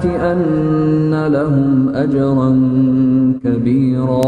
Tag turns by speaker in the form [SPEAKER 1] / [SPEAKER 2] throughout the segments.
[SPEAKER 1] أن لهم أجرا كبيرا۔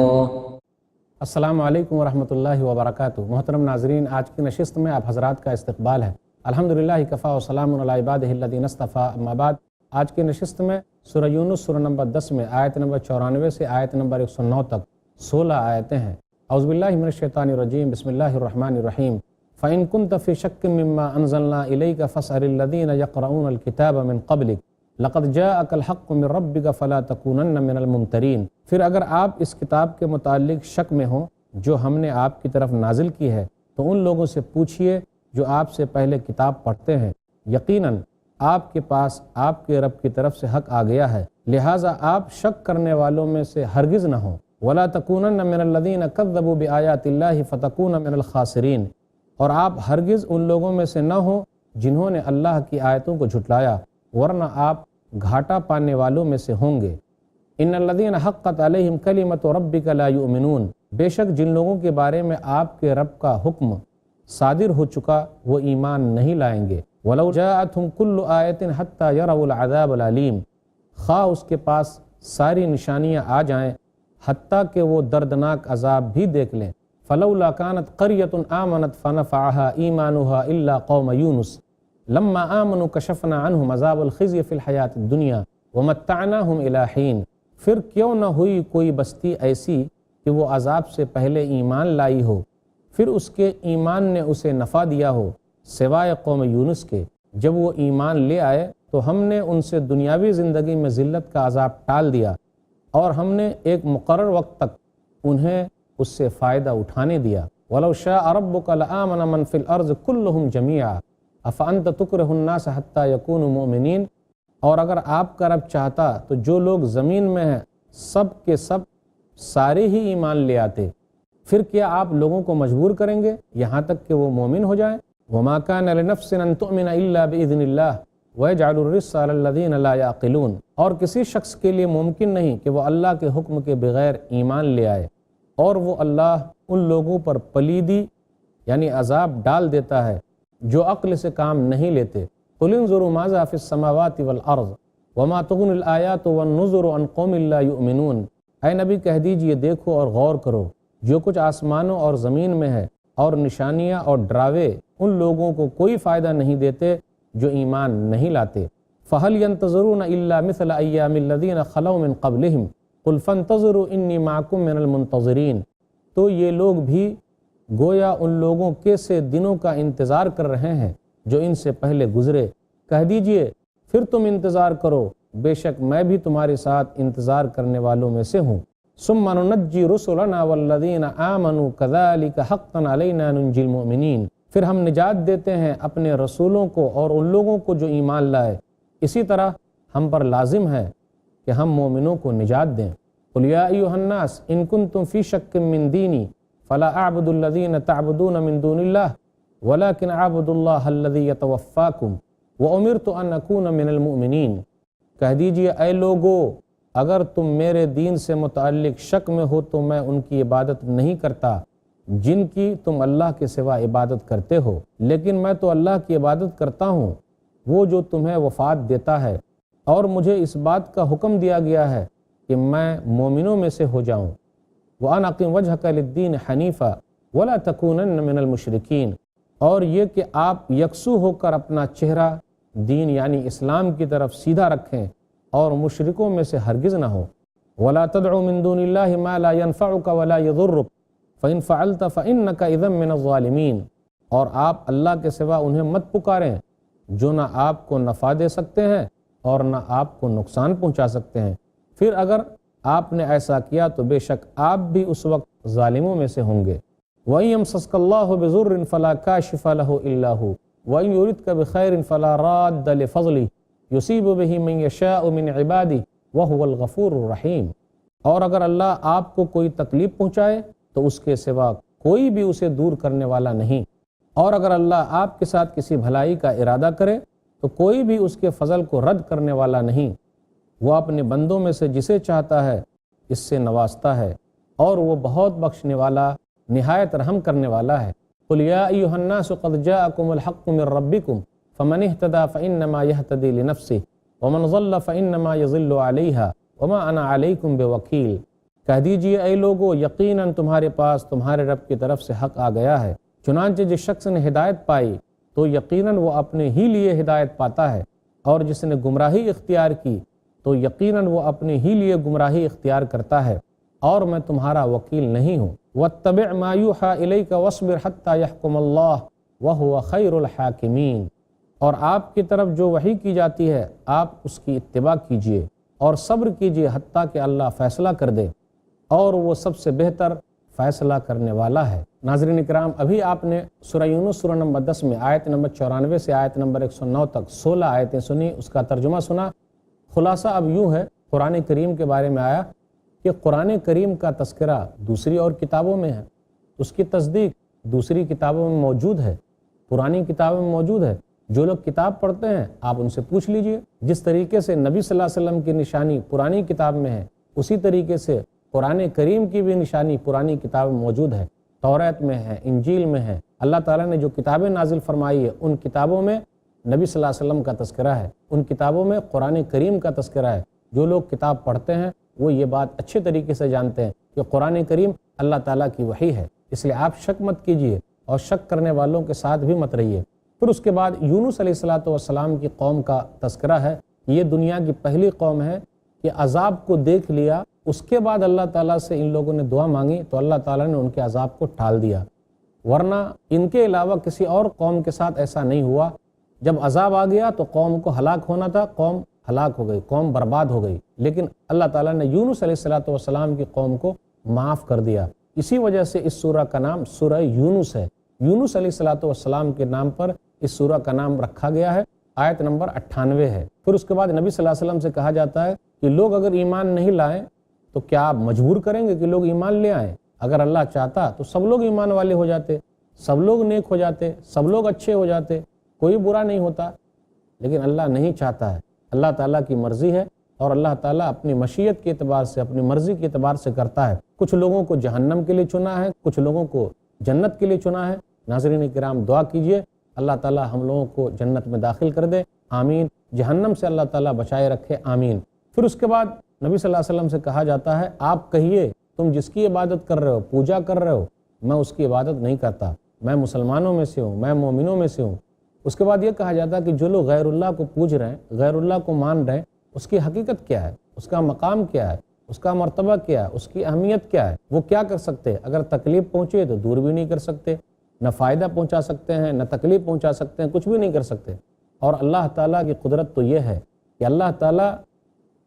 [SPEAKER 2] السلام علیکم ورحمۃ اللہ وبرکاتہ۔ محترم ناظرین، آج کی نشست میں آپ حضرات کا استقبال ہے۔ الحمدللہ کفا و سلام علی عبادہ الذین اصطفیٰ، اما بعد۔ آج کی نشست میں سورہ یونس سورہ نمبر 10 میں آیت نمبر 94 سے آیت نمبر 109 تک 16 آیتیں ہیں۔ اعوذ باللہ من الشیطان الرجیم، بسم اللہ الرحمن الرحیم۔ فَإِن كُنْتَ فِي شَكٍّ مِّمَّا أَنزَلْنَا إِلَيْكَ فَاسْأَلِ الَّذِينَ يَقْرَؤُونَ الْكِتَابَ مِن قَبْلِكَ لَقَدْ جَاءَكَ الْحَقُّ مِن رَّبِّكَ فَلَا تَكُونَنَّ مِنَ الْمُمْتَرِينَ۔ پھر اگر آپ اس کتاب کے متعلق شک میں ہوں جو ہم نے آپ کی طرف نازل کی ہے، تو ان لوگوں سے پوچھئے جو آپ سے پہلے کتاب پڑھتے ہیں، یقیناً آپ کے پاس آپ کے رب کی طرف سے حق آ گیا ہے، لہٰذا آپ شک کرنے والوں میں سے ہرگز نہ ہوں۔ وَلَا تَكُونَنَّ مِنَ الَّذِينَ كَذَّبُوا بِآيَاتِ اللَّهِ فَتَكُونَ مِنَ الْخَاسِرِينَ، اور آپ ہرگز ان لوگوں میں سے نہ ہوں جنہوں نے اللہ کی آیتوں کو جھٹلایا، ورنہ آپ گھاٹا پانے والوں میں سے ہوں گے۔ ان الذین حقت علیہم کلمۃ ربک لا یؤمنون، بے شک جن لوگوں کے بارے میں آپ کے رب کا حکم صادر ہو چکا وہ ایمان نہیں لائیں گے۔ ولو جاءتہم کل آیۃ حتی یروا العذاب العلیم، خواہ اس کے پاس ساری نشانیاں آ جائیں حتیٰ کہ وہ دردناک عذاب بھی دیکھ لیں۔ فلولا كانت قرية آمنت فنفعها إيمانها إلا قوم يونس لما آمنوا كشفنا عنهم عذاب الخزي في الحياة الدنيا ومتعناهم إلى حين، پھر کیوں نہ ہوئی کوئی بستی ایسی کہ وہ عذاب سے پہلے ایمان لائی ہو، پھر اس کے ایمان نے اسے نفع دیا ہو، سوائے قوم یونس کے۔ جب وہ ایمان لے آئے تو ہم نے ان سے دنیاوی زندگی میں ذلت کا عذاب ٹال دیا، اور ہم نے ایک مقرر وقت تک انہیں اس سے فائدہ اٹھانے دیا۔ وَلَوْ شَاءَ رَبُّكَ لَآمَنَ مَنْ فِي الْأَرْضِ كُلُّهُمْ جَمِيعًا أَفَأَنْتَ تُكْرِهُ النَّاسَ حَتَّى يَكُونُوا مُؤْمِنِينَ، اور اگر آپ کا رب چاہتا تو جو لوگ زمین میں ہیں سب کے سب سارے ہی ایمان لے آتے، پھر کیا آپ لوگوں کو مجبور کریں گے یہاں تک کہ وہ مومن ہو جائیں؟ وَمَا كَانَ لِنَفْسٍ أَن تُؤْمِنَ إِلَّا بِإِذْنِ اللَّهِ وَيَجْعَلُ الرِّجْسَ عَلَى الَّذِينَ لَا يَعْقِلُونَ، اور کسی شخص کے لیے ممکن نہیں کہ وہ اللہ کے حکم کے بغیر ایمان لے آئے، اور وہ اللہ ان لوگوں پر پلیدی یعنی عذاب ڈال دیتا ہے جو عقل سے کام نہیں لیتے۔ قُلِ انظُرُوا مَاذَا فِي السَّمَاوَاتِ وَالْأَرْضِ وَمَا تُغْنِ الْآيَاتُ وَالنُّذُرُ عَنْ قَوْمٍ لَا يُؤْمِنُونَ، اے نبی کہہ دیجئے دیکھو اور غور کرو جو کچھ آسمانوں اور زمین میں ہے، اور نشانیاں اور ڈراوے ان لوگوں کو کوئی فائدہ نہیں دیتے جو ایمان نہیں لاتے۔ فَهَلْ يَنْتَظِرُونَ إِلَّا مِثْلَ أَيَّامِ الَّذِينَ خَلَوْا مِنْ قَبْلِهِمْ قُلْ فَانْتَظِرُوا إِنِّي مَعَكُمْ مِنَ الْمُنْتَظِرِينَ، تو یہ لوگ بھی گویا ان لوگوں کے سے دنوں کا انتظار کر رہے ہیں جو ان سے پہلے گزرے۔ کہہ دیجئے پھر تم انتظار کرو، بے شک میں بھی تمہارے ساتھ انتظار کرنے والوں میں سے ہوں۔ ثُمَّ نُنَجِّي رُسُلَنَا وَالَّذِينَ آمَنُوا كَذَلِكَ حَقًّا عَلَيْنَا نُنْجِي الْمُؤْمِنِينَ، پھر ہم نجات دیتے ہیں اپنے رسولوں کو اور ان لوگوں کو جو ایمان لائے، اسی طرح ہم پر لازم ہے کہ ہم مومنوں کو نجات دیں۔ قُلْ يَا أَيُّهَا النَّاسُ إِن كُنتُمْ فِي شَكٍّ مِّن دِينِي فَلَا أَعْبُدُ الَّذِينَ تَعْبُدُونَ مِن دُونِ اللَّهِ وَلَكِنْ أَعْبُدُ اللَّهَ الَّذِي يَتَوَفَّاكُمْ وَأُمِرْتُ أَنْ أَكُونَ مِنَ الْمُؤْمِنِينَ، کہہ دیجئے اے لوگو اگر تم میرے دین سے متعلق شک میں ہو تو میں ان کی عبادت نہیں کرتا جن کی تم اللہ کے سوا عبادت کرتے ہو، لیکن میں تو اللہ کی عبادت کرتا ہوں وہ جو تمہیں وفات دیتا ہے، اور مجھے اس بات کا حکم دیا گیا ہے کہ میں مومنوں میں سے ہو جاؤں۔ وَأَنْ أَقِمْ وَجْهَكَ لِلدِّينِ حَنِيفًا وَلَا تَكُونَنَّ مِنَ الْمُشْرِكِينَ، اور یہ کہ آپ یکسو ہو کر اپنا چہرہ دین یعنی اسلام کی طرف سیدھا رکھیں اور مشرکوں میں سے ہرگز نہ ہو۔ وَلَا تَدْعُ مِن دُونِ اللَّهِ مَا لَا يَنفَعُكَ وَلَا يَضُرُّكَ فَإِن فَعَلْتَ فَإِنَّكَ إِذًا مِّنَ الظَّالِمِينَ، اور آپ اللہ کے سوا انہیں مت پکاریں جو نہ آپ کو نفع دے سکتے ہیں اور نہ آپ کو نقصان پہنچا سکتے ہیں، پھر اگر آپ نے ایسا کیا تو بے شک آپ بھی اس وقت ظالموں میں سے ہوں گے۔ وَإِن يَمْسَسْكَ اللَّهُ بِضُرٍّ فَلَا كَاشِفَ لَهُ إِلَّا هُوَ وَإِن يُرِدْكَ بِخَيْرٍ فَلَا رَادَّ لِفَضْلِهِ يُصِيبُ بِهِ مَن يَشَاءُ مِنْ عِبَادِهِ وَهُوَ الْغَفُورُ الرَّحِيمُ، اور اگر اللہ آپ کو کوئی تکلیف پہنچائے تو اس کے سوا کوئی بھی اسے دور کرنے والا نہیں، اور اگر اللہ آپ کے ساتھ کسی بھلائی کا ارادہ کرے تو کوئی بھی اس کے فضل کو رد کرنے والا نہیں۔ وہ اپنے بندوں میں سے جسے چاہتا ہے اس سے نوازتا ہے، اور وہ بہت بخشنے والا نہایت رحم کرنے والا ہے۔ قُلْ يَا أَيُّهَا النَّاسُ قَدْ جَاءَكُمُ الْحَقُّ مِن رَّبِّكُمْ فَمَنِ اهْتَدَىٰ فَإِنَّمَا يَهْتَدِي لِنَفْسِهِ ومن ضل فإنما يضل عليها وما أنا عليكم بوکیل، کہہ دیجئے اے لوگو یقیناً تمہارے پاس تمہارے رب کی طرف سے حق آ گیا ہے، چنانچہ جس شخص نے ہدایت پائی تو یقیناً وہ اپنے ہی لیے ہدایت پاتا ہے، اور جس نے گمراہی اختیار کی تو یقیناً وہ اپنے ہی لیے گمراہی اختیار کرتا ہے، اور میں تمہارا وکیل نہیں ہوں۔ واتبع ما یوحی الیک واصبر حتی یحکم اللہ وہو خیر الحاکمین، اور آپ کی طرف جو وحی کی جاتی ہے آپ اس کی اتباع کیجئے اور صبر کیجئے حتیٰ کہ اللہ فیصلہ کر دے، اور وہ سب سے بہتر فیصلہ کرنے والا ہے۔ ناظرین اکرام، ابھی آپ نے سورہ یونس سورہ نمبر 10 میں آیت نمبر 94 سے آیت نمبر 109 تک 16 آیتیں سنی، اس کا ترجمہ سنا۔ خلاصہ اب یوں ہے، قرآن کریم کے بارے میں آیا کہ قرآن کریم کا تذکرہ دوسری اور کتابوں میں ہے، اس کی تصدیق دوسری کتابوں میں موجود ہے، پرانی کتابوں میں موجود ہے۔ جو لوگ کتاب پڑھتے ہیں آپ ان سے پوچھ لیجئے، جس طریقے سے نبی صلی اللہ علیہ وسلم کی نشانی پرانی کتاب میں ہے، اسی طریقے سے قرآن کریم کی بھی نشانی پرانی کتاب میں موجود ہے، توریت میں ہے، انجیل میں ہے۔ اللہ تعالیٰ نے جو کتابیں نازل فرمائی ہے ان کتابوں میں نبی صلی اللہ علیہ وسلم کا تذکرہ ہے، ان کتابوں میں قرآن کریم کا تذکرہ ہے۔ جو لوگ کتاب پڑھتے ہیں وہ یہ بات اچھے طریقے سے جانتے ہیں کہ قرآن کریم اللہ تعالیٰ کی وحی ہے، اس لیے آپ شک مت کیجئے اور شک کرنے والوں کے ساتھ بھی مت رہیے۔ پھر اس کے بعد یونس علیہ السلام کی قوم کا تذکرہ ہے۔ یہ دنیا کی پہلی قوم ہے کہ عذاب کو دیکھ لیا، اس کے بعد اللہ تعالیٰ سے ان لوگوں نے دعا مانگی تو اللہ تعالیٰ نے ان کے عذاب کو ٹال دیا، ورنہ ان کے علاوہ کسی اور قوم کے ساتھ ایسا نہیں ہوا۔ جب عذاب آ گیا تو قوم کو ہلاک ہونا تھا، قوم ہلاک ہو گئی، قوم برباد ہو گئی، لیکن اللہ تعالیٰ نے یونس علیہ السلام کی قوم کو معاف کر دیا۔ اسی وجہ سے اس سورہ کا نام سورہ یونس ہے۔ یونس علیہ السلام کے نام پر اس سورہ کا نام رکھا گیا ہے۔ آیت نمبر 98 ہے۔ پھر اس کے بعد نبی صلی اللہ علیہ وسلم سے کہا جاتا ہے کہ لوگ اگر ایمان نہیں لائیں تو کیا آپ مجبور کریں گے کہ لوگ ایمان لے آئیں؟ اگر اللہ چاہتا تو سب لوگ ایمان والے ہو جاتے، سب لوگ نیک ہو جاتے، سب لوگ اچھے ہو جاتے، کوئی برا نہیں ہوتا، لیکن اللہ نہیں چاہتا ہے۔ اللہ تعالیٰ کی مرضی ہے اور اللہ تعالیٰ اپنی مشیت کے اعتبار سے، اپنی مرضی کے اعتبار سے کرتا ہے۔ کچھ لوگوں کو جہنم کے لیے چنا ہے، کچھ لوگوں کو جنت کے لیے چنا ہے۔ ناظرین کرام، دعا کیجئے اللہ تعالیٰ ہم لوگوں کو جنت میں داخل کر دے، آمین۔ جہنم سے اللہ تعالیٰ بچائے رکھے، آمین۔ پھر اس کے بعد نبی صلی اللہ علیہ وسلم سے کہا جاتا ہے آپ کہیے تم جس کی عبادت کر رہے ہو، پوجا کر رہے ہو، میں اس کی عبادت نہیں کرتا، میں مسلمانوں میں سے ہوں، میں مومنوں میں سے ہوں۔ اس کے بعد یہ کہا جاتا ہے کہ جو لوگ غیر اللہ کو پوج رہے ہیں، غیر اللہ کو مان رہے ہیں، اس کی حقیقت کیا ہے، اس کا مقام کیا ہے، اس کا مرتبہ کیا ہے، اس کی اہمیت کیا ہے، وہ کیا کر سکتے ہیں؟ اگر تکلیف پہنچے تو دور بھی نہیں کر سکتے، نہ فائدہ پہنچا سکتے ہیں، نہ تکلیف پہنچا سکتے ہیں، کچھ بھی نہیں کر سکتے۔ اور اللہ تعالیٰ کی قدرت تو یہ ہے کہ اللہ تعالیٰ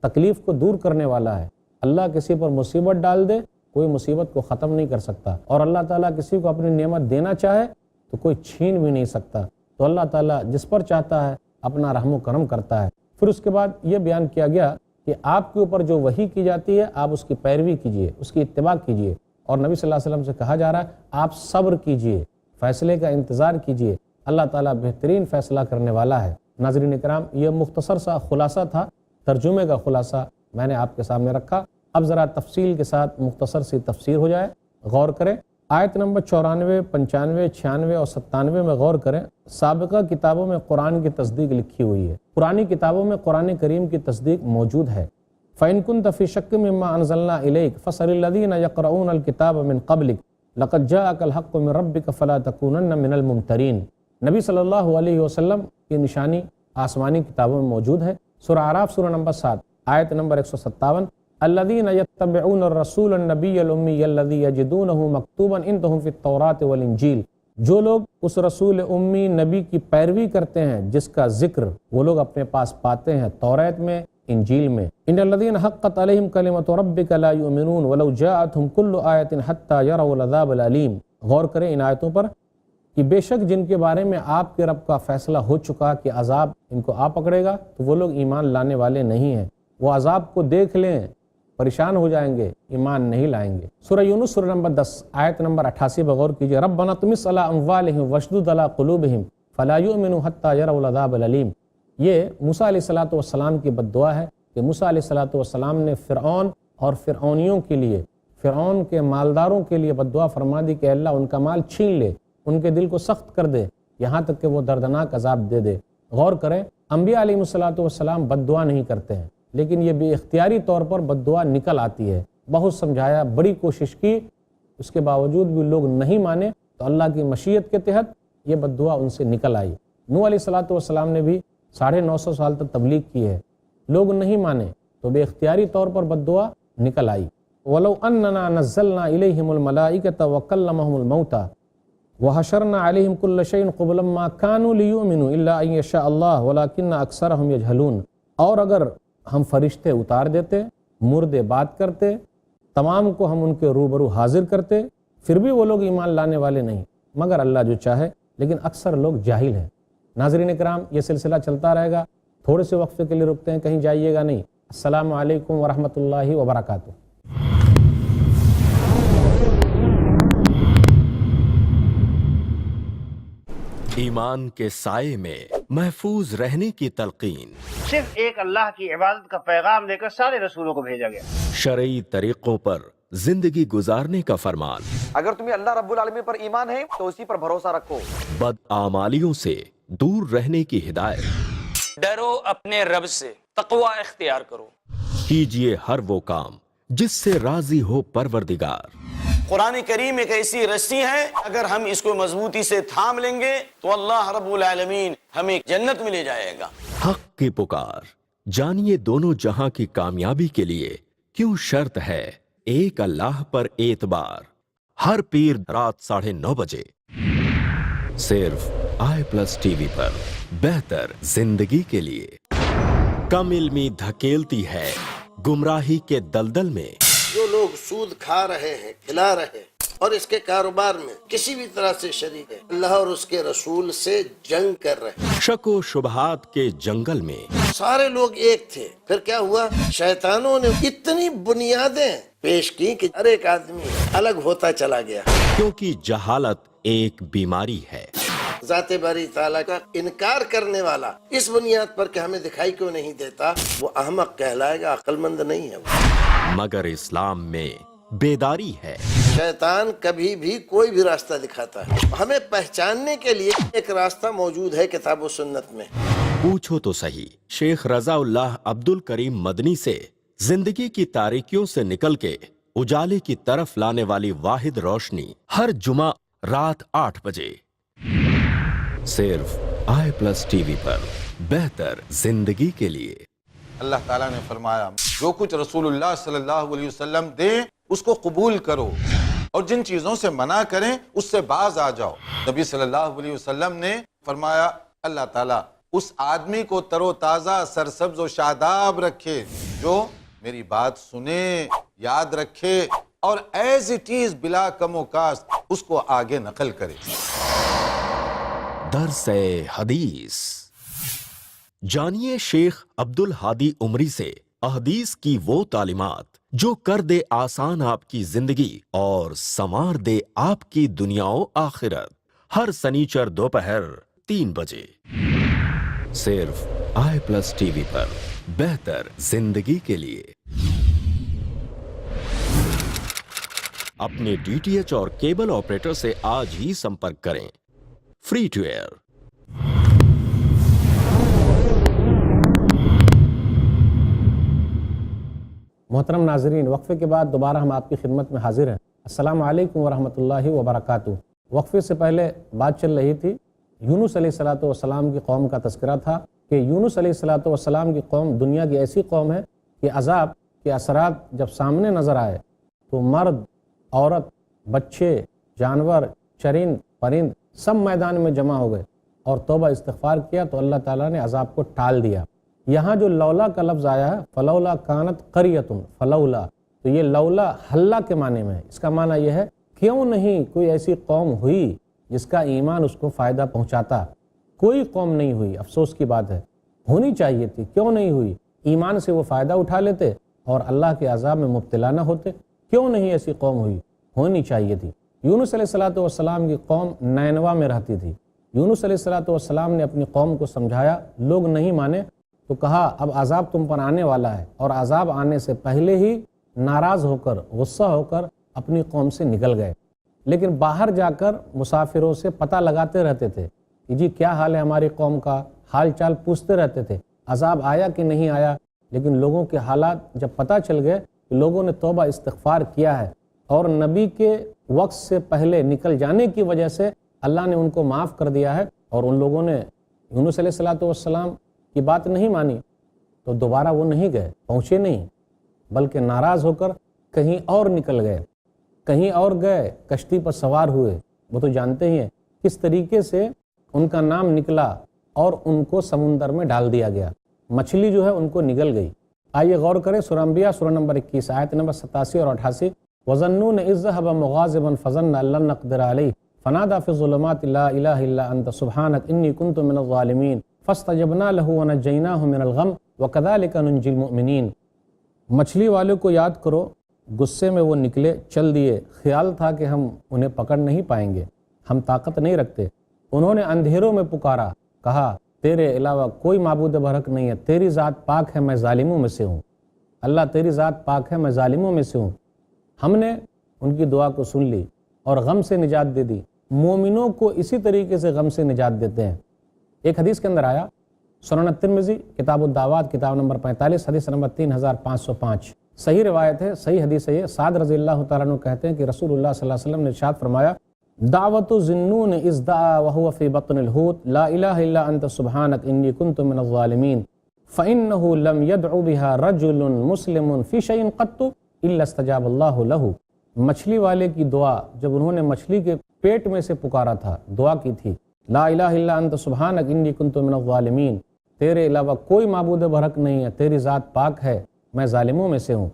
[SPEAKER 2] تکلیف کو دور کرنے والا ہے۔ اللہ کسی پر مصیبت ڈال دے، کوئی مصیبت کو ختم نہیں کر سکتا، اور اللہ تعالیٰ کسی کو اپنی نعمت دینا چاہے تو کوئی چھین بھی نہیں سکتا۔ تو اللہ تعالیٰ جس پر چاہتا ہے اپنا رحم و کرم کرتا ہے۔ پھر اس کے بعد یہ بیان کیا گیا کہ آپ کے اوپر جو وحی کی جاتی ہے آپ اس کی پیروی کیجئے، اس کی اتباع کیجئے، اور نبی صلی اللہ علیہ وسلم سے کہا جا رہا ہے آپ صبر کیجئے، فیصلے کا انتظار کیجئے، اللہ تعالیٰ بہترین فیصلہ کرنے والا ہے۔ ناظرین کرام، یہ مختصر سا خلاصہ تھا، ترجمے کا خلاصہ میں نے آپ کے سامنے رکھا۔ اب ذرا تفصیل کے ساتھ مختصر سی تفسیر ہو جائے، غور کریں۔ آیت نمبر 94، 95، 96 اور 97 میں غور کریں۔ سابقہ کتابوں میں قرآن کی تصدیق لکھی ہوئی ہے، پرانی کتابوں میں قرآن کریم کی تصدیق موجود ہے۔ فَإِن كُنْتَ فِي شَكٍّ مِّمَّا أَنزَلْنَا إِلَيْكَ فَاسْأَلِ الَّذِينَ يَقْرَؤُونَ الْكِتَابَ مِن قَبْلِكَ لَقَدْ جَاءَكَ الْحَقُّ مِن رَّبِّكَ فَلَا تَكُونَنَّ مِنَ الْمُمْتَرِينَ۔ نبی صلی اللہ علیہ وسلم کی نشانی آسمانی کتابوں میں موجود ہے۔ سورہ اعراف سورہ نمبر 7 آیت نمبر 157، الذین یتبعون الرسول النبی الامی الذی یجدونہ مکتوبا عندہم فی التوراۃ والانجیل، جو لوگ اس رسول امی نبی کی پیروی کرتے ہیں جس کا ذکر وہ لوگ اپنے پاس پاتے ہیں توریت میں، انجیل میں۔ ان الذین حقت علیہم کلمۃ ربک لا یؤمنون ولو جاءتہم کل آیۃ حتی یروا العذاب العلیم۔ غور کریں ان آیتوں پر کہ بے شک جن کے بارے میں آپ کے رب کا فیصلہ ہو چکا کہ عذاب ان کو آ پکڑے گا تو وہ لوگ ایمان لانے والے نہیں ہیں، وہ عذاب کو دیکھ لیں پریشان ہو جائیں گے، ایمان نہیں لائیں گے۔ سورہ یونس سورہ نمبر 10 آیت نمبر 88 پر غور کیجئے، ربنا طمس علی اموالہم واشدد علی قلوبہم فلا یؤمنوا حتی یروا العذاب العلیم۔ یہ موسیٰ علیہ السلام کی بد دعا ہے کہ موسیٰ علیہ السلام نے فرعون اور فرعونیوں کے لیے، فرعون کے مالداروں کے لیے بد دعا فرما دی کہ اللہ ان کا مال چھین لے، ان کے دل کو سخت کر دے، یہاں تک کہ وہ دردناک عذاب دے دے۔ غور کریں انبیاء علیہ الصلوۃ والسلام بد دعا نہیں کرتے ہیں، لیکن یہ بے اختیاری طور پر بد دعا نکل آتی ہے۔ بہت سمجھایا، بڑی کوشش کی، اس کے باوجود بھی لوگ نہیں مانے، تو اللہ کی مشیت کے تحت یہ بد دعا ان سے نکل آئی۔ نوح علیہ الصلوۃ والسلام نے بھی 950 سال تک تبلیغ کی ہے، لوگ نہیں مانے تو بے اختیاری طور پر بد دعا نکل آئی۔ وَلَوْ أَنَّنَا نَزَّلْنَا إِلَيْهِمُ الْمَلَائِكَةَ وَكَلَّمَهُمُ الْمَوْتَى وَحَشَرْنَا عَلَيْهِمْ كُلَّ شَيْءٍ قُبُلًا مَا كَانُوا لِيُؤْمِنُوا إِلَّا أَن يَشَاءَ اللَّهُ وَلَكِنَّ أَكْثَرَهُمْ يَجْهَلُونَ، اور اگر ہم فرشتے اتار دیتے، مردے بات کرتے، تمام کو ہم ان کے روبرو حاضر کرتے، پھر بھی وہ لوگ ایمان لانے والے نہیں، مگر اللہ جو چاہے، لیکن اکثر لوگ جاہل ہیں۔ ناظرین کرام، یہ سلسلہ چلتا رہے گا، تھوڑے سے وقفے کے لیے رکتے ہیں، کہیں جائیے گا نہیں۔ السلام علیکم ورحمۃ اللہ وبرکاتہ۔
[SPEAKER 3] ایمان کے سائے میں محفوظ رہنے کی تلقین،
[SPEAKER 4] صرف ایک اللہ کی عبادت کا پیغام دے کر سارے رسولوں کو بھیجا گیا۔
[SPEAKER 3] شرعی طریقوں پر زندگی گزارنے کا فرمان،
[SPEAKER 5] اگر تمہیں اللہ رب العالمین پر ایمان ہے تو اسی پر بھروسہ رکھو۔
[SPEAKER 3] بدعمالیوں سے دور رہنے کی ہدایت،
[SPEAKER 6] ڈرو اپنے رب سے، تقوی اختیار کرو۔
[SPEAKER 3] کیجئے ہر وہ کام جس سے راضی ہو پروردگار۔
[SPEAKER 7] قرآن کریم ایک ایسی رسی ہے، اگر ہم اس کو مضبوطی سے تھام لیں گے تو اللہ رب العالمین ہمیں جنت میں لے جائے گا۔
[SPEAKER 3] حق کی پکار، جانیے دونوں جہاں کی کامیابی کے لیے کیوں شرط ہے ایک اللہ پر اعتبار۔ ہر پیر رات 9:30 بجے صرف i+TV پر، بہتر زندگی کے لیے۔ کم علمی دھکیلتی ہے گمراہی کے دلدل میں۔
[SPEAKER 8] جو لوگ سود کھا رہے ہیں، کھلا رہے ہیں اور اس کے کاروبار میں کسی بھی طرح سے شریک ہے، اللہ اور اس کے رسول سے جنگ کر رہے ہیں۔
[SPEAKER 3] شک و شبہات کے جنگل میں
[SPEAKER 8] سارے لوگ ایک تھے، پھر کیا ہوا؟ شیطانوں نے اتنی بنیادیں پیش کی کہ ہر ایک آدمی الگ ہوتا چلا گیا۔
[SPEAKER 3] کیونکہ جہالت ایک بیماری ہے۔
[SPEAKER 8] ذات باری تعالیٰ کا انکار کرنے والا اس بنیاد پر کہ ہمیں دکھائی کیوں نہیں دیتا، وہ احمق کہلائے گا، عقل مند نہیں ہے وہ۔
[SPEAKER 3] مگر اسلام میں بیداری ہے۔
[SPEAKER 8] شیطان کبھی بھی کوئی بھی راستہ دکھاتا ہے، ہمیں پہچاننے کے لیے ایک راستہ موجود ہے کتاب و سنت میں۔
[SPEAKER 3] پوچھو تو صحیح شیخ رضا اللہ عبد الکریم مدنی سے، زندگی کی تاریکیوں سے نکل کے اجالے کی طرف لانے والی واحد روشنی، ہر جمعہ رات 8 بجے صرف i+TV پر، بہتر زندگی کے لیے۔
[SPEAKER 9] اللہ تعالیٰ نے فرمایا جو کچھ رسول اللہ صلی اللہ علیہ وسلم دیں اس کو قبول کرو، اور جن چیزوں سے منع کریں اس سے باز آ جاؤ۔ نبی صلی اللہ علیہ وسلم نے فرمایا اللہ تعالیٰ اس آدمی کو تر و تازہ، سرسبز و شاداب رکھے جو میری بات سنے، یاد رکھے اور ایز اٹ از بلا کم و کاست اس کو آگے نقل کرے۔
[SPEAKER 3] درس حدیث، جانیے شیخ عبد الہادی عمری سے احادیث کی وہ تعلیمات جو کر دے آسان آپ کی زندگی اور سنوار دے آپ کی دنیا و آخرت۔ ہر سنیچر دوپہر 3 بجے صرف i+TV پر، بہتر زندگی کے لیے۔ اپنے DTH اور کیبل آپریٹر سے آج ہی سمپرک کریں۔ Free to air.
[SPEAKER 2] محترم ناظرین، وقفے کے بعد دوبارہ ہم آپ کی خدمت میں حاضر ہیں۔ السلام علیکم ورحمۃ اللہ وبرکاتہ۔ وقفے سے پہلے بات چل رہی تھی، یونس علیہ السلام کی قوم کا تذکرہ تھا کہ یونس علیہ السلام کی قوم دنیا کی ایسی قوم ہے کہ عذاب کے اثرات جب سامنے نظر آئے تو مرد، عورت، بچے، جانور، چرند، پرند سب میدان میں جمع ہو گئے اور توبہ استغفار کیا تو اللہ تعالیٰ نے عذاب کو ٹال دیا۔ یہاں جو لولا کا لفظ آیا ہے، فلولا کانت قریۃ، فلولا، تو یہ لولا حلہ کے معنی میں ہے۔ اس کا معنی یہ ہے کیوں نہیں کوئی ایسی قوم ہوئی جس کا ایمان اس کو فائدہ پہنچاتا۔ کوئی قوم نہیں ہوئی، افسوس کی بات ہے، ہونی چاہیے تھی، کیوں نہیں ہوئی؟ ایمان سے وہ فائدہ اٹھا لیتے اور اللہ کے عذاب میں مبتلا نہ ہوتے۔ کیوں نہیں ایسی قوم ہوئی؟ ہونی چاہیے تھی۔ یونس علیہ السلام کی قوم نینوا میں رہتی تھی۔ یونس علیہ السلام نے اپنی قوم کو سمجھایا، لوگ نہیں مانے تو کہا اب عذاب تم پر آنے والا ہے، اور عذاب آنے سے پہلے ہی ناراض ہو کر، غصہ ہو کر اپنی قوم سے نکل گئے۔ لیکن باہر جا کر مسافروں سے پتہ لگاتے رہتے تھے کہ جی کیا حال ہے ہماری قوم کا، حال چال پوچھتے رہتے تھے عذاب آیا کہ نہیں آیا، لیکن لوگوں کے حالات جب پتہ چل گئے کہ لوگوں نے توبہ استغفار کیا ہے اور نبی کے وقت سے پہلے نکل جانے کی وجہ سے اللہ نے ان کو معاف کر دیا ہے، اور ان لوگوں نے یونس علیہ الصلوۃ والسلام کی بات نہیں مانی تو دوبارہ وہ نہیں گئے، پہنچے نہیں، بلکہ ناراض ہو کر کہیں اور نکل گئے، کہیں اور گئے، کشتی پر سوار ہوئے۔ وہ تو جانتے ہی ہیں کس طریقے سے ان کا نام نکلا اور ان کو سمندر میں ڈال دیا گیا، مچھلی جو ہے ان کو نگل گئی۔ آئیے غور کریں سورہ انبیاء سورہ نمبر 21 آیت نمبر 87 اور 88۔ وَظَنُّونَ إِذْ ذَهَبَ مُغَاضِبًا فَظَنَّ أَن لَّن نَّقْدِرَ عَلَيْهِ فَنَادَىٰ فِي الظُّلُمَاتِ لَا إِلَٰهَ إِلَّا أَنتَ سُبْحَانَكَ إِنِّي كُنتُ مِنَ الظَّالِمِينَ فَاسْتَجَبْنَا لَهُ وَنَجَّيْنَاهُ مِنَ الْغَمِّ وَكَذَٰلِكَ نُنجِّي الْمُؤْمِنِينَ۔ مچھلی والے کو یاد کرو، غصے میں وہ نکلے، چل دیے، خیال تھا کہ ہم انہیں پکڑ نہیں پائیں گے، ہم طاقت نہیں رکھتے۔ انہوں نے اندھیروں میں پکارا، کہا تیرے علاوہ کوئی معبود برحق نہیں ہے، تیری ذات پاک ہے، میں ظالموں میں سے ہوں۔ اللہ تیری ذات پاک ہے، میں ظالموں میں سے ہوں۔ ہم نے ان کی دعا کو سن لی اور غم سے نجات دے دی۔ مومنوں کو اسی طریقے سے غم سے نجات دیتے ہیں۔ ایک حدیث کے اندر آیا، سنن ترمذی کتاب الدعوات کتاب نمبر 45 حدیث نمبر 3505، صحیح روایت ہے، صحیح حدیث ہے یہ۔ سعد رضی اللہ تعالیٰ عنہ کہتے ہیں کہ رسول اللہ صلی اللہ علیہ وسلم نے ارشاد فرمایا، دعوت ذنون اذ دعا وهو في بطن الحوت لا الہ الا انت سبحانک انی کنت من الظالمین فإنه لم يدعو بها رجل مسلم في شيء قط الا استجاب اللہ له۔ مچھلی والے کی دعا، جب انہوں نے مچھلی کے پیٹ میں سے پکارا تھا، دعا کی تھی، لا الہ الا انت سبحانک انی کنت من الظالمین، تیرے علاوہ کوئی معبود برحق نہیں ہے، تیری ذات پاک ہے، میں ظالموں میں سے ہوں۔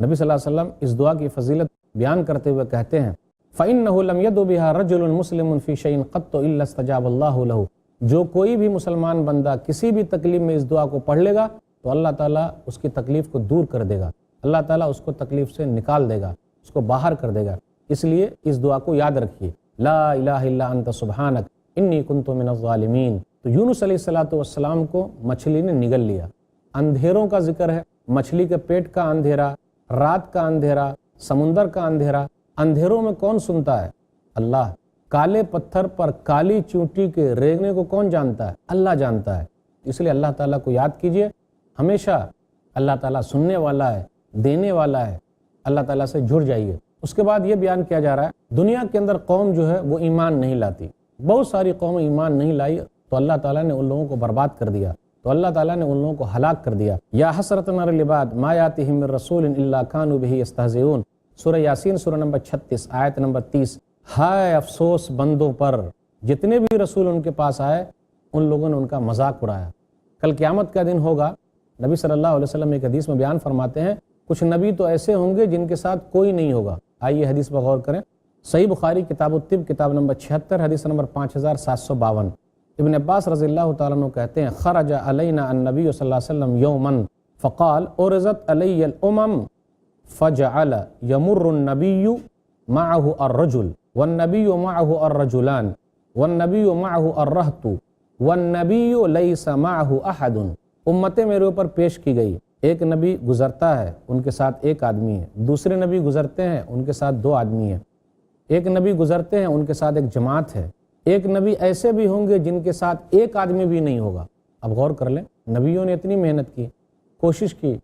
[SPEAKER 2] نبی صلی اللہ علیہ وسلم اس دعا کی فضیلت بیان کرتے ہوئے کہتے ہیں، فَإِنَّهُ لَمْ يَدْعُ بِهَا رَجُلٌ مُسْلِمٌ فِي شَيْءٍ قَطُّ إِلَّا اسْتَجَابَ اللَّهُ لَهُ، جو کوئی بھی مسلمان بندہ کسی بھی تکلیف میں اس دعا کو پڑھ لے گا تو اللہ تعالیٰ اس کی تکلیف کو دور کر دے گا، اللہ تعالیٰ اس کو تکلیف سے نکال دے گا، اس کو باہر کر دے گا۔ اس لیے اس دعا کو یاد رکھیے، لا الہ الا انت سبحانک انی کنت من الظالمین۔ تو یونس علیہ السلام کو مچھلی نے نگل لیا۔ اندھیروں کا ذکر ہے، مچھلی کے پیٹ کا اندھیرا، رات کا اندھیرا، سمندر کا اندھیرا۔ اندھیروں میں کون سنتا ہے؟ اللہ۔ کالے پتھر پر کالی چونٹی کے ریگنے کو کون جانتا ہے؟ اللہ جانتا ہے۔ اس لیے اللہ تعالیٰ کو یاد کیجئے، ہمیشہ اللہ تعالیٰ سننے والا ہے، دینے والا ہے، اللہ تعالیٰ سے جڑ جائیے۔ اس کے بعد یہ بیان کیا جا رہا ہے، دنیا کے اندر قوم جو ہے وہ ایمان نہیں لاتی، بہت ساری قومیں ایمان نہیں لائی تو اللہ تعالیٰ نے ان لوگوں کو برباد کر دیا، تو اللہ تعالیٰ نے ان لوگوں کو ہلاک کر دیا۔ یا حسرتن علی العباد ما یاتہم من رسول الا کانوا بہ یستہزئون، سورہ یاسین سورہ نمبر 36 آیت نمبر 30۔ ہائے افسوس بندوں پر، جتنے بھی رسول ان کے پاس آئے ان لوگوں نے ان کا مذاق اڑایا۔ کل قیامت کا دن ہوگا، نبی صلی اللہ علیہ وسلم ایک حدیث میں بیان فرماتے ہیں، کچھ نبی تو ایسے ہوں گے جن کے ساتھ کوئی نہیں ہوگا۔ آئیے حدیث پر غور کریں، صحیح بخاری کتاب الطب کتاب نمبر 76 حدیث نمبر 5752۔ ابن عباس رضی اللہ تعالیٰ عنہ کہتے ہیں، خرج علینا النبی صلی اللہ علیہ وسلم یوما فقال ارزت علی الامم فجعل یمر النبی معه الرجل والنبی معه الرجلان والنبی معه الرہط والنبی لیس معه احد۔ امتیں میرے اوپر پیش کی گئی، ایک نبی گزرتا ہے ان کے ساتھ ایک آدمی ہے، دوسرے نبی گزرتے ہیں ان کے ساتھ دو آدمی ہیں، ایک نبی گزرتے ہیں ان کے ساتھ ایک جماعت ہے، ایک نبی ایسے بھی ہوں گے جن کے ساتھ ایک آدمی بھی نہیں ہوگا۔ اب غور کر لیں، نبیوں نے اتنی محنت کی، کوشش کی،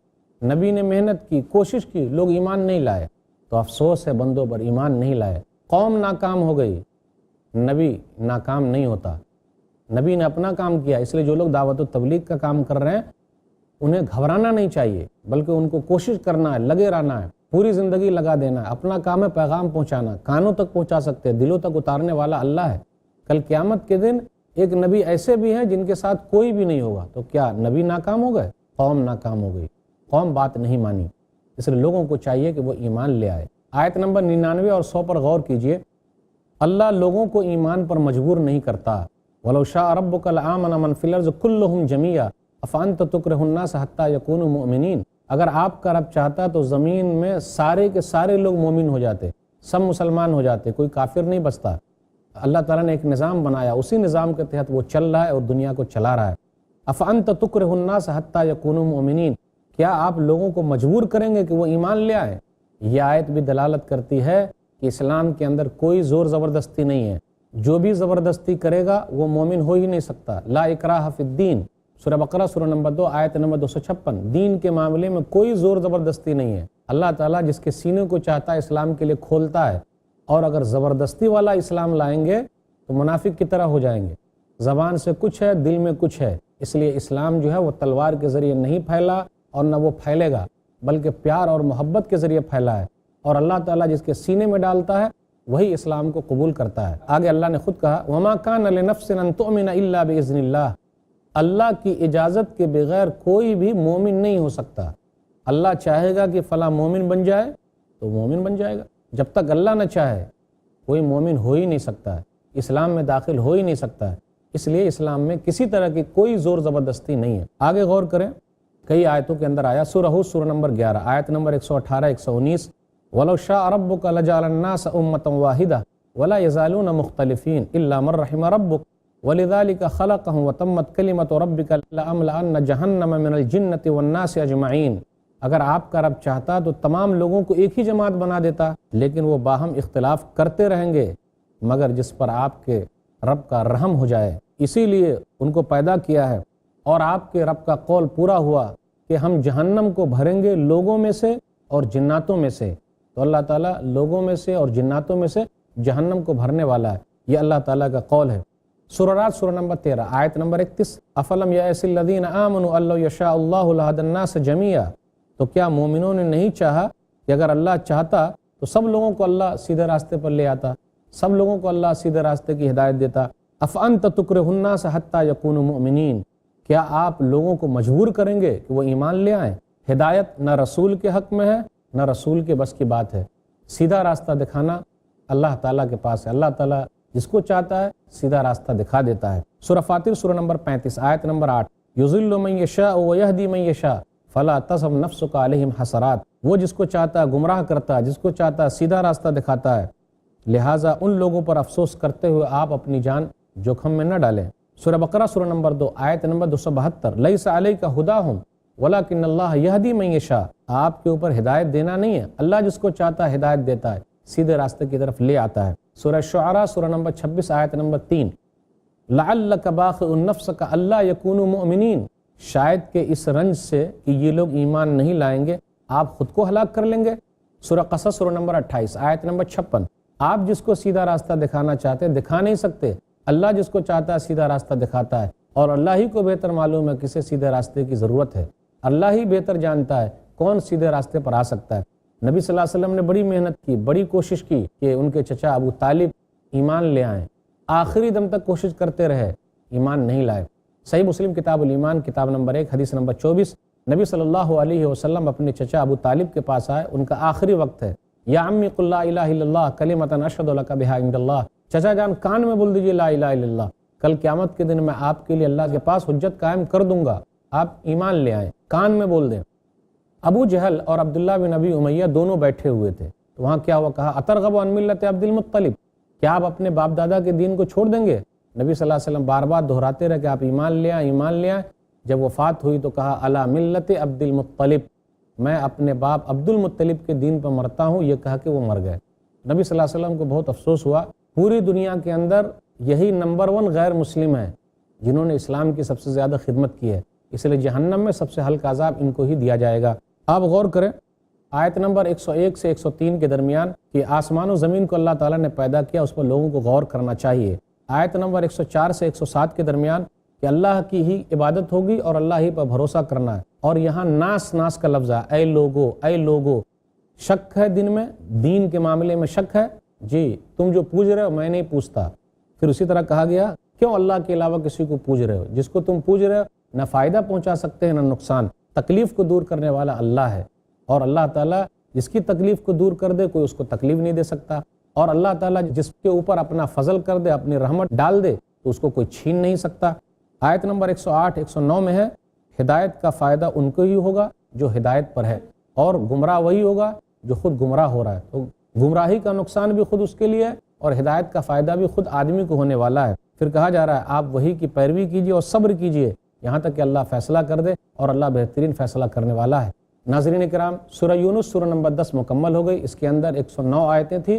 [SPEAKER 2] نبی نے محنت کی، کوشش کی، لوگ ایمان نہیں لائے، تو افسوس ہے بندوں پر، ایمان نہیں لائے، قوم ناکام ہو گئی۔ نبی ناکام نہیں ہوتا، نبی نے اپنا کام کیا۔ اس لیے جو لوگ دعوت و تبلیغ کا کام کر رہے ہیں انہیں گھبرانا نہیں چاہیے، بلکہ ان کو کوشش کرنا ہے، لگے رہنا ہے، پوری زندگی لگا دینا ہے۔ اپنا کام ہے پیغام پہنچانا، کانوں تک پہنچا سکتے ہیں، دلوں تک اتارنے والا اللہ ہے۔ کل قیامت کے دن ایک نبی ایسے بھی ہیں جن کے ساتھ کوئی بھی نہیں ہوگا، تو کیا نبی ناکام ہو گئے؟ قوم ناکام ہو گئی، قوم بات نہیں مانی۔ اس لیے لوگوں کو چاہیے کہ وہ ایمان لے آئے۔ آیت نمبر 99 اور 100 پر غور کیجئے، اللہ لوگوں کو ایمان پر مجبور نہیں کرتا۔ وَلَوْ شَاءَ رَبُّكَ لَآمَنَ مَنْ فِي الْأَرْضِ كُلُّهُمْ جَمِيعًا أَفَأَنْتَ تُكْرِهُ النَّاسَ حَتَّى يَكُونُوا مُؤْمِنِينَ۔ اگر آپ کا رب چاہتا تو زمین میں سارے کے سارے لوگ مومن ہو جاتے، سب مسلمان ہو جاتے، کوئی کافر نہیں بچتا۔ اللہ تعالیٰ نے ایک نظام بنایا، اسی نظام کے تحت وہ چل رہا ہے اور دنیا کو چلا رہا ہے۔ أَفَأَنْتَ تُكْرِهُ النَّاسَ حَتَّى يَكُونُوا مُؤْمِنِينَ، کیا آپ لوگوں کو مجبور کریں گے کہ وہ ایمان لے آئیں؟ یہ آیت بھی دلالت کرتی ہے کہ اسلام کے اندر کوئی زور زبردستی نہیں ہے، جو بھی زبردستی کرے گا وہ مومن ہو ہی نہیں سکتا۔ لا اکراہ فی الدین، سورہ بقرہ سورہ نمبر 2 آیت نمبر 256۔ دین کے معاملے میں کوئی زور زبردستی نہیں ہے۔ اللہ تعالیٰ جس کے سینے کو چاہتا ہے اسلام کے لیے کھولتا ہے، اور اگر زبردستی والا اسلام لائیں گے تو منافق کی طرح ہو جائیں گے۔ زبان سے کچھ ہے، دل میں کچھ ہے۔ اس لیے اسلام جو ہے وہ تلوار کے ذریعے نہیں پھیلا اور نہ وہ پھیلے گا، بلکہ پیار اور محبت کے ذریعے پھیلا ہے، اور اللہ تعالیٰ جس کے سینے میں ڈالتا ہے وہی اسلام کو قبول کرتا ہے۔ آگے اللہ نے خود کہا وَمَا كَانَ لِنَفْسٍ أَن تُؤْمِنَ إِلَّا بِإِذْنِ اللَّهِ، اللہ کی اجازت کے بغیر کوئی بھی مومن نہیں ہو سکتا۔ اللہ چاہے گا کہ فلاں مومن بن جائے تو مومن بن جائے گا، جب تک اللہ نہ چاہے کوئی مومن ہو ہی نہیں سکتا ہے، اسلام میں داخل ہو ہی نہیں سکتا ہے۔ اس لیے اسلام میں کسی طرح کی کوئی زور زبردستی نہیں ہے۔ آگے غور کریں، کئی آیتوں کے اندر آیا، سورہ ہود سورہ نمبر 11 آیت نمبر 118 119، وَلَوْ شَاءَ رَبُّكَ لَجَعَلَ النَّاسَ أُمَّةً وَاحِدَةً وَلَا يَزَالُونَ مُخْتَلِفِينَ إِلَّا مَن رَحِمَ رَبُّكَ وَلِذَلِكَ خَلَقَهُمْ وَتَمَّتْ كَلِمَةُ رَبِّكَ لَأَمْلَأَنَّ جَهَنَّمَ مِنَ الْجِنَّةِ وَالنَّاسِ أَجْمَعِينَ۔ اگر آپ کا رب چاہتا تو تمام لوگوں کو ایک ہی جماعت بنا دیتا، لیکن وہ باہم اختلاف کرتے رہیں گے، مگر جس پر آپ کے رب کا رحم ہو جائے، اسی لیے ان کو پیدا کیا ہے۔ اور آپ کے رب کا قول پورا ہوا کہ ہم جہنم کو بھریں گے لوگوں میں سے اور جناتوں میں سے، تو اللہ تعالیٰ لوگوں میں سے اور جناتوں میں سے جہنم کو بھرنے والا ہے، یہ اللہ تعالیٰ کا قول ہے۔ سورہ رات سورہ نمبر 13 آیت نمبر 31، افلم یأس الذین آمنوا ان لو یشاء اللہ لہدی الناس جمیعا، تو کیا مومنوں نے نہیں چاہا کہ اگر اللہ چاہتا تو سب لوگوں کو اللہ سیدھے راستے پر لے آتا، سب لوگوں کو اللہ سیدھے راستے کی ہدایت دیتا۔ افانت تکرہ الناس حتی یکونوا مؤمنین، کیا آپ لوگوں کو مجبور کریں گے کہ وہ ایمان لے آئیں؟ ہدایت نہ رسول کے حق میں ہے نہ رسول کے بس کی بات ہے، سیدھا راستہ دکھانا اللہ تعالیٰ کے پاس ہے۔ اللہ تعالیٰ جس کو چاہتا ہے سیدھا راستہ دکھا دیتا ہے۔ سورہ فاطر سورہ نمبر 35 آیت نمبر 8، یضل من یشاء ویہدی من یشاء فلا تذہب نفسک علیہم حسرات، وہ جس کو چاہتا ہے گمراہ کرتا ہے، جس کو چاہتا ہے سیدھا راستہ دکھاتا ہے، لہٰذا ان لوگوں پر افسوس کرتے ہوئے آپ اپنی جان جوکھم میں نہ ڈالیں۔ سورہ بقرہ سورہ نمبر 2 آیت نمبر 272، لیس علیک ھداھم ولکن اللہ یہدی من یشاء، آپ کے اوپر ہدایت دینا نہیں ہے، اللہ جس کو چاہتا ہے ہدایت دیتا ہے، سیدھے راستے کی طرف لے آتا ہے۔ سورہ شعراء سورہ نمبر 26 آیت نمبر 3، لعلک باخع نفسک الا یکونوا مؤمنین، شاید کہ اس رنج سے کہ یہ لوگ ایمان نہیں لائیں گے آپ خود کو ہلاک کر لیں گے۔ سورہ قصص سورہ نمبر 28 آیت نمبر 56، آپ جس کو سیدھا راستہ دکھانا چاہتے ہیں دکھا نہیں سکتے، اللہ جس کو چاہتا ہے سیدھا راستہ دکھاتا ہے، اور اللہ ہی کو بہتر معلوم ہے کسے سیدھے راستے کی ضرورت ہے، اللہ ہی بہتر جانتا ہے کون سیدھے راستے پر آ سکتا ہے۔ نبی صلی اللہ علیہ وسلم نے بڑی محنت کی، بڑی کوشش کی کہ ان کے چچا ابو طالب ایمان لے آئیں، آخری دم تک کوشش کرتے رہے، ایمان نہیں لائے۔ صحیح مسلم کتاب الایمان کتاب نمبر 1 حدیث نمبر 24، نبی صلی اللہ علیہ وسلم اپنے چچا ابو طالب کے پاس آئے، ان کا آخری وقت ہے، یا عمی قل لا الہ الا اللہ کلمۃ اشہد لک بہا عند اللہ، چچا جان کان میں بول دیجئے لا الہ الا اللہ، کل قیامت کے دن میں آپ کے لیے اللہ کے پاس حجت قائم کر دوں گا، آپ ایمان لے آئیں، کان میں بول دیں۔ ابو جہل اور عبداللہ بن ابی امیہ دونوں بیٹھے ہوئے تھے، تو وہاں کیا ہوا، کہا اترغب عن ملت عبد المطلب، کیا آپ اپنے باپ دادا کے دین کو چھوڑ دیں گے؟ نبی صلی اللہ علیہ وسلم بار بار دہراتے رہے کہ آپ ایمان لے آئیں، ایمان لے آئیں۔ جب وفات ہوئی تو کہا الا ملت عبد المطلب، میں اپنے باپ عبد المطلب کے دین پر مرتا ہوں، یہ کہا کہ وہ مر گئے۔ نبی صلی اللہ علیہ وسلم کو بہت افسوس ہوا، پوری دنیا کے اندر یہی نمبر 1 غیر مسلم ہیں جنہوں نے اسلام کی سب سے زیادہ خدمت کی ہے، اس لیے جہنم میں سب سے ہلکا عذاب ان کو ہی دیا جائے گا۔ آپ غور کریں آیت نمبر 101 سے 103 کے درمیان کہ آسمان و زمین کو اللہ تعالیٰ نے پیدا کیا، اس پر لوگوں کو غور کرنا چاہیے۔ آیت نمبر 104 سے 107 کے درمیان کہ اللہ کی ہی عبادت ہوگی اور اللہ ہی پر بھروسہ کرنا ہے، اور یہاں ناس کا لفظ ہے، اے لوگو، شک ہے دن میں، دین کے معاملے میں شک ہے، جی تم جو پوج رہے ہو میں نہیں پوچھتا۔ پھر اسی طرح کہا گیا کیوں اللہ کے علاوہ کسی کو پوج رہے ہو، جس کو تم پوج رہے ہو نہ فائدہ پہنچا سکتے ہیں نہ نقصان، تکلیف کو دور کرنے والا اللہ ہے، اور اللہ تعالیٰ جس کی تکلیف کو دور کر دے کوئی اس کو تکلیف نہیں دے سکتا، اور اللہ تعالیٰ جس کے اوپر اپنا فضل کر دے، اپنی رحمت ڈال دے تو اس کو کوئی چھین نہیں سکتا۔ آیت نمبر 108 109 میں ہے ہدایت کا فائدہ ان کو ہی ہوگا جو ہدایت پر ہے، اور گمراہ وہی ہوگا جو خود گمراہ ہو رہا ہے، تو گمراہی کا نقصان بھی خود اس کے لیے ہے اور ہدایت کا فائدہ بھی خود آدمی کو ہونے والا ہے۔ پھر کہا جا رہا ہے آپ وہی کی پیروی کیجیے اور صبر کیجیے یہاں تک کہ اللہ فیصلہ کر دے، اور اللہ بہترین فیصلہ کرنے والا ہے۔ ناظرین کرام، سورہ یونس سورہ نمبر 10 مکمل ہو گئی، اس کے اندر 109 آیتیں تھیں،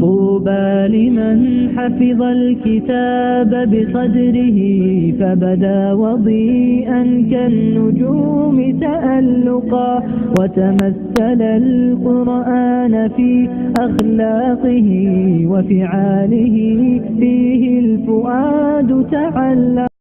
[SPEAKER 10] طوبى لمن حفظ الكتاب بصدره فبدا وضيئا كالنجوم تألقا وتمثل القرآن في أخلاقه وفعاله فيه الفؤاد تعلق.